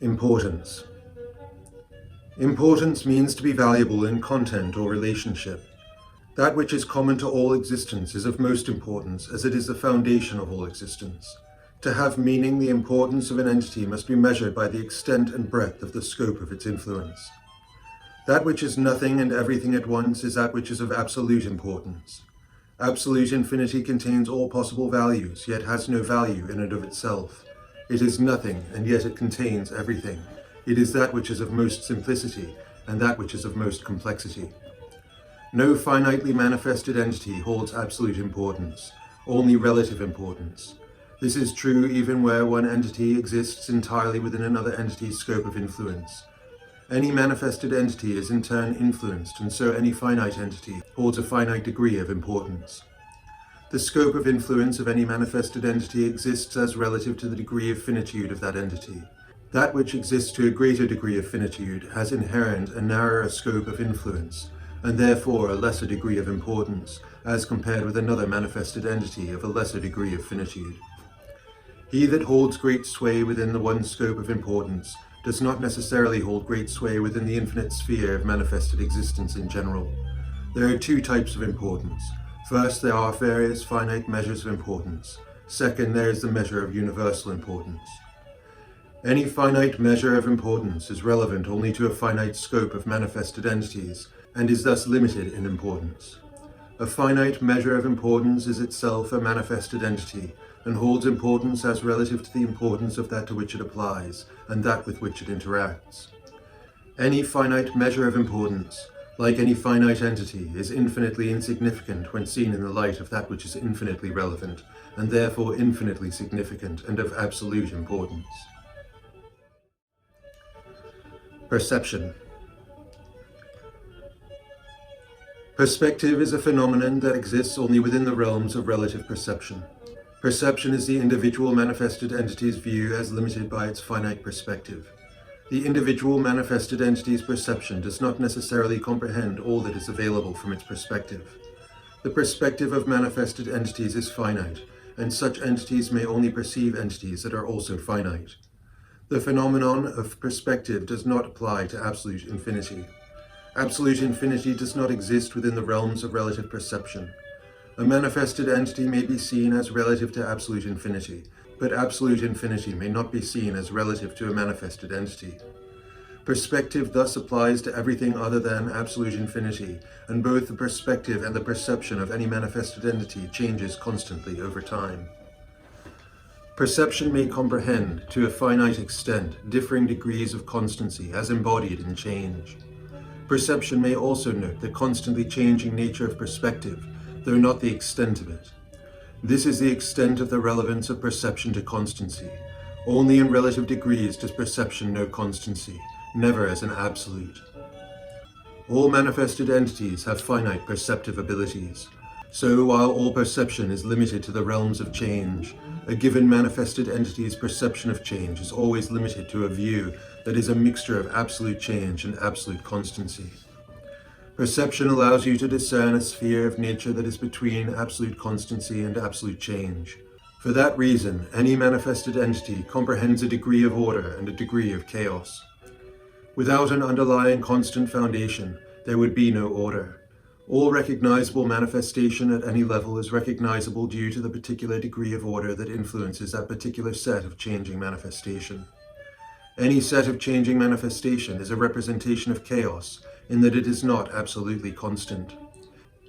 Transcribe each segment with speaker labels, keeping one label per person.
Speaker 1: Importance. Importance means to be valuable in content or relationship. That which is common to all existence is of most importance, as it is the foundation of all existence. To have meaning, the importance of an entity must be measured by the extent and breadth of the scope of its influence. That which is nothing and everything at once is that which is of absolute importance. Absolute infinity contains all possible values, yet has no value in and of itself. It is nothing, and yet it contains everything. It is that which is of most simplicity, and that which is of most complexity. No finitely manifested entity holds absolute importance, only relative importance. This is true even where one entity exists entirely within another entity's scope of influence. Any manifested entity is in turn influenced, and so any finite entity holds a finite degree of importance. The scope of influence of any manifested entity exists as relative to the degree of finitude of that entity. That which exists to a greater degree of finitude has inherent a narrower scope of influence, and therefore a lesser degree of importance, as compared with another manifested entity of a lesser degree of finitude. He that holds great sway within the one scope of importance does not necessarily hold great sway within the infinite sphere of manifested existence in general. There are two types of importance. First, there are various finite measures of importance. Second, there is the measure of universal importance. Any finite measure of importance is relevant only to a finite scope of manifested entities, and is thus limited in importance. A finite measure of importance is itself a manifested entity, and holds importance as relative to the importance of that to which it applies, and that with which it interacts. Any finite measure of importance, like any finite entity, is infinitely insignificant when seen in the light of that which is infinitely relevant, and therefore infinitely significant and of absolute importance. Perception. Perspective is a phenomenon that exists only within the realms of relative perception. Perception is the individual manifested entity's view as limited by its finite perspective. The individual manifested entity's perception does not necessarily comprehend all that is available from its perspective. The perspective of manifested entities is finite, and such entities may only perceive entities that are also finite. The phenomenon of perspective does not apply to absolute infinity. Absolute infinity does not exist within the realms of relative perception. A manifested entity may be seen as relative to absolute infinity, but absolute infinity may not be seen as relative to a manifested entity. Perspective thus applies to everything other than absolute infinity, and both the perspective and the perception of any manifested entity changes constantly over time. Perception may comprehend, to a finite extent, differing degrees of constancy as embodied in change. Perception may also note the constantly changing nature of perspective, though not the extent of it. This is the extent of the relevance of perception to constancy. Only in relative degrees does perception know constancy, never as an absolute. All manifested entities have finite perceptive abilities. So while all perception is limited to the realms of change, a given manifested entity's perception of change is always limited to a view that is a mixture of absolute change and absolute constancy. Perception allows you to discern a sphere of nature that is between absolute constancy and absolute change. For that reason, any manifested entity comprehends a degree of order and a degree of chaos. Without an underlying constant foundation, there would be no order. All recognizable manifestation at any level is recognizable due to the particular degree of order that influences that particular set of changing manifestation. Any set of changing manifestation is a representation of chaos, in that it is not absolutely constant.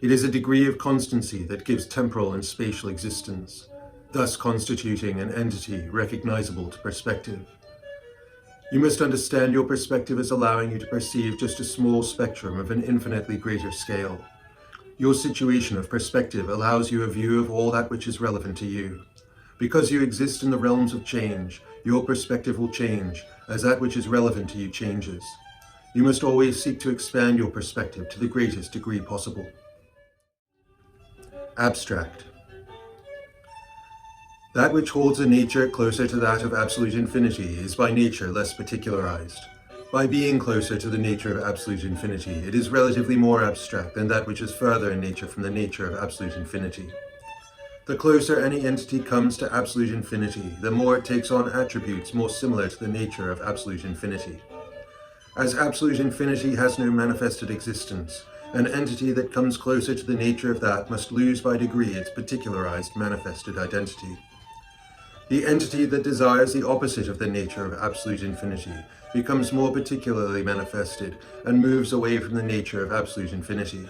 Speaker 1: It is a degree of constancy that gives temporal and spatial existence, thus constituting an entity recognizable to perspective. You must understand your perspective as allowing you to perceive just a small spectrum of an infinitely greater scale. Your situation of perspective allows you a view of all that which is relevant to you. Because you exist in the realms of change, your perspective will change as that which is relevant to you changes. You must always seek to expand your perspective to the greatest degree possible. Abstract. That which holds a nature closer to that of absolute infinity is by nature less particularized. By being closer to the nature of absolute infinity, it is relatively more abstract than that which is further in nature from the nature of absolute infinity. The closer any entity comes to absolute infinity, the more it takes on attributes more similar to the nature of absolute infinity. As absolute infinity has no manifested existence, an entity that comes closer to the nature of that must lose by degree its particularized manifested identity. The entity that desires the opposite of the nature of absolute infinity becomes more particularly manifested and moves away from the nature of absolute infinity.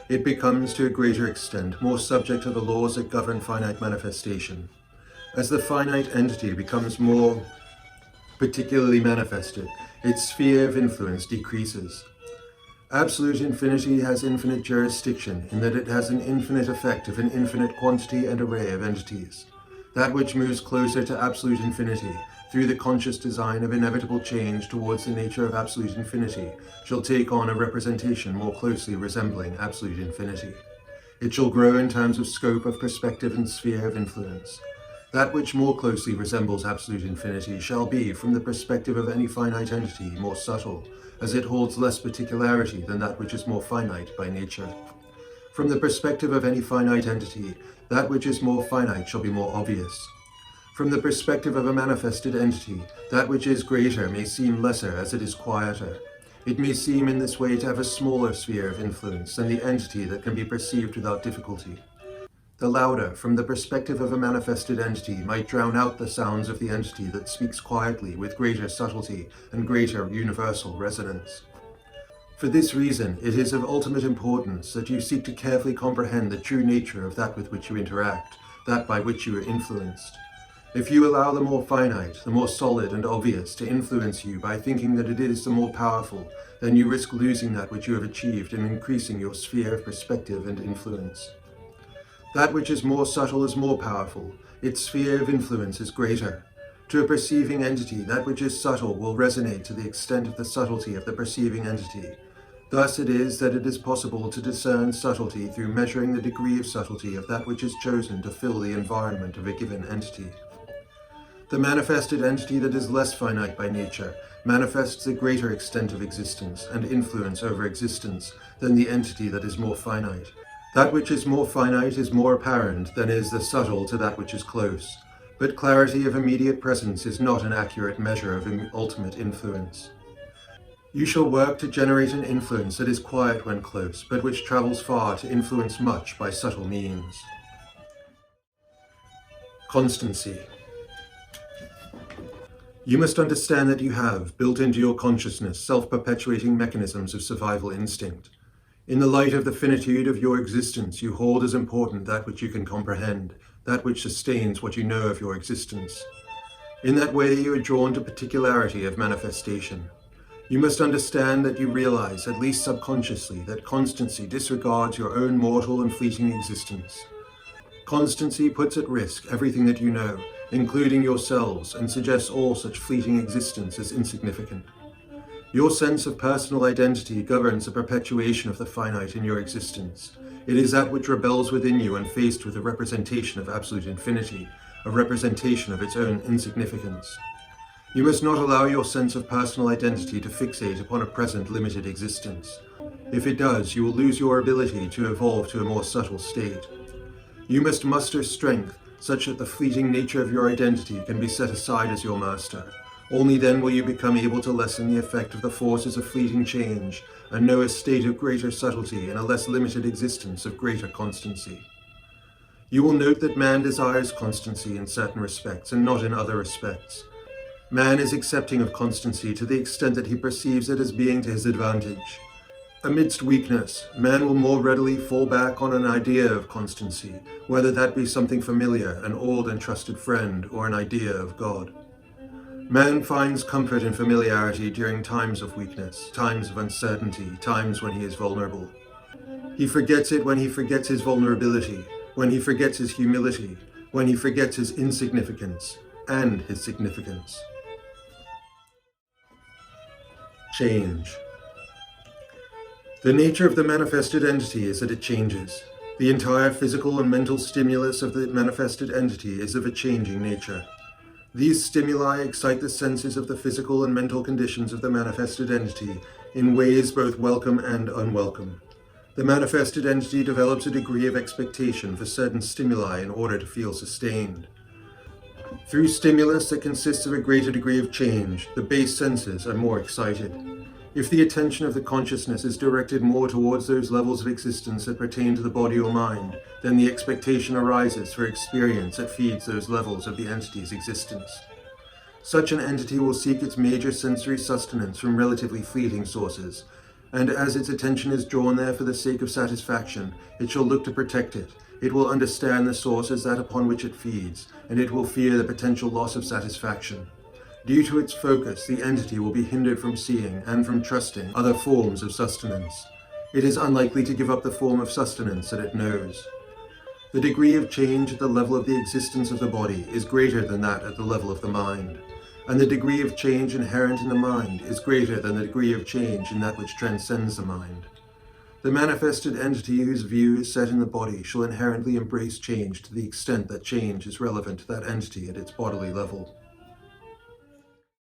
Speaker 1: It becomes, to a greater extent, more subject to the laws that govern finite manifestation. As the finite entity becomes more particularly manifested, its sphere of influence decreases. Absolute infinity has infinite jurisdiction in that it has an infinite effect of an infinite quantity and array of entities. That which moves closer to absolute infinity, through the conscious design of inevitable change towards the nature of absolute infinity, shall take on a representation more closely resembling absolute infinity. It shall grow in terms of scope of perspective and sphere of influence. That which more closely resembles absolute infinity shall be, from the perspective of any finite entity, more subtle, as it holds less particularity than that which is more finite by nature. From the perspective of any finite entity, that which is more finite shall be more obvious. From the perspective of a manifested entity, that which is greater may seem lesser as it is quieter. It may seem in this way to have a smaller sphere of influence than the entity that can be perceived without difficulty. The louder, from the perspective of a manifested entity, might drown out the sounds of the entity that speaks quietly with greater subtlety and greater universal resonance. For this reason, it is of ultimate importance that you seek to carefully comprehend the true nature of that with which you interact, that by which you are influenced. If you allow the more finite, the more solid and obvious to influence you by thinking that it is the more powerful, then you risk losing that which you have achieved and increasing your sphere of perspective and influence. That which is more subtle is more powerful. Its sphere of influence is greater. To a perceiving entity, that which is subtle will resonate to the extent of the subtlety of the perceiving entity. Thus it is that it is possible to discern subtlety through measuring the degree of subtlety of that which is chosen to fill the environment of a given entity. The manifested entity that is less finite by nature manifests a greater extent of existence and influence over existence than the entity that is more finite. That which is more finite is more apparent than is the subtle to that which is close, but clarity of immediate presence is not an accurate measure of ultimate influence. You shall work to generate an influence that is quiet when close, but which travels far to influence much by subtle means. Constancy. You must understand that you have, built into your consciousness, self-perpetuating mechanisms of survival instinct. In the light of the finitude of your existence, you hold as important that which you can comprehend, that which sustains what you know of your existence. In that way, you are drawn to particularity of manifestation. You must understand that you realize, at least subconsciously, that constancy disregards your own mortal and fleeting existence. Constancy puts at risk everything that you know, including yourselves, and suggests all such fleeting existence as insignificant. Your sense of personal identity governs the perpetuation of the finite in your existence. It is that which rebels within you when faced with a representation of absolute infinity, a representation of its own insignificance. You must not allow your sense of personal identity to fixate upon a present limited existence. If it does, you will lose your ability to evolve to a more subtle state. You must muster strength such that the fleeting nature of your identity can be set aside as your master. Only then will you become able to lessen the effect of the forces of fleeting change and know a state of greater subtlety and a less limited existence of greater constancy. You will note that man desires constancy in certain respects and not in other respects. Man is accepting of constancy to the extent that he perceives it as being to his advantage. Amidst weakness, man will more readily fall back on an idea of constancy, whether that be something familiar, an old and trusted friend, or an idea of God. Man finds comfort in familiarity during times of weakness, times of uncertainty, times when he is vulnerable. He forgets it when he forgets his vulnerability, when he forgets his humility, when he forgets his insignificance and his significance. Change. The nature of the manifested entity is that it changes. The entire physical and mental stimulus of the manifested entity is of a changing nature. These stimuli excite the senses of the physical and mental conditions of the manifested entity in ways both welcome and unwelcome. The manifested entity develops a degree of expectation for certain stimuli in order to feel sustained. Through stimulus that consists of a greater degree of change, the base senses are more excited. If the attention of the consciousness is directed more towards those levels of existence that pertain to the body or mind, then the expectation arises for experience that feeds those levels of the entity's existence. Such an entity will seek its major sensory sustenance from relatively fleeting sources, and as its attention is drawn there for the sake of satisfaction, it shall look to protect it. It will understand the source as that upon which it feeds, and it will fear the potential loss of satisfaction. Due to its focus, the entity will be hindered from seeing and from trusting other forms of sustenance. It is unlikely to give up the form of sustenance that it knows. The degree of change at the level of the existence of the body is greater than that at the level of the mind, and the degree of change inherent in the mind is greater than the degree of change in that which transcends the mind. The manifested entity whose view is set in the body shall inherently embrace change to the extent that change is relevant to that entity at its bodily level.